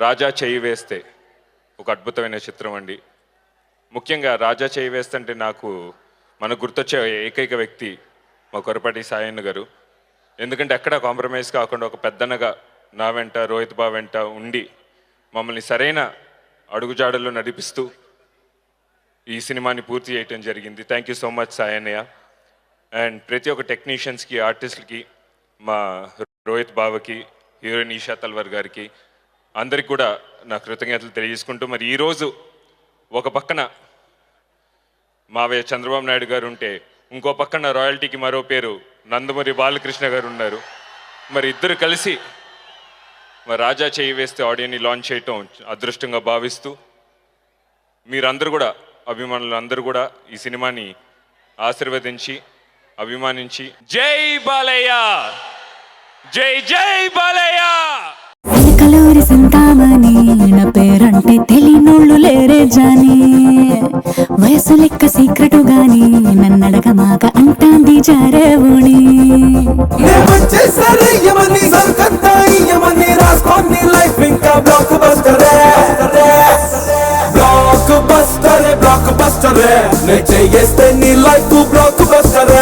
రాజా చేయి వేస్తే ఒక అద్భుతమైన చిత్రం అండి. ముఖ్యంగా రాజా చేయి వేస్తే అంటే నాకు మనకు గుర్తొచ్చే ఏకైక వ్యక్తి మా కొరపాటి సాయన్న గారు. ఎందుకంటే ఎక్కడ కాంప్రమైజ్ కాకుండా ఒక పెద్దనగా నా వెంట, రోహిత్ బాబు వెంట ఉండి మమ్మల్ని సరైన అడుగుజాడల్లో నడిపిస్తూ ఈ సినిమాని పూర్తి చేయటం జరిగింది. థ్యాంక్ యూ సో మచ్ సాయన్నయ్య. అండ్ ప్రతి ఒక్క టెక్నీషియన్స్కి, ఆర్టిస్ట్కి, మా రోహిత్ బాబుకి, హీరోయిన్ ఈషా తల్వార్ గారికి అందరికి కూడా నా కృతజ్ఞతలు తెలియజేసుకుంటూ, మరి ఈరోజు ఒక పక్కన మావయ్య చంద్రబాబు నాయుడు గారు ఉంటే ఇంకో పక్కన రాయల్టీకి మరో పేరు నందమూరి బాలకృష్ణ గారు ఉన్నారు. మరి ఇద్దరు కలిసి మరి రాజా చేయి వేస్తే ఆడియోని లాంచ్ చేయటం అదృష్టంగా భావిస్తూ, మీరందరూ కూడా, అభిమానులు అందరూ కూడా ఈ సినిమాని ఆశీర్వదించి అభిమానించి జై బాలయ్య, జై జై బాలయ్య. కలూరి సంతామని నా పేరంటే తెలియనోళ్ళు లేరే జాని, వయసు లెక్క సీక్రెటు గాని నన్నడగ మాక అంటాంది జారేవుని. బ్లాక్ బస్టరే నే చేస్తే నీ లైఫ్ బ్లాక్ బస్టరే.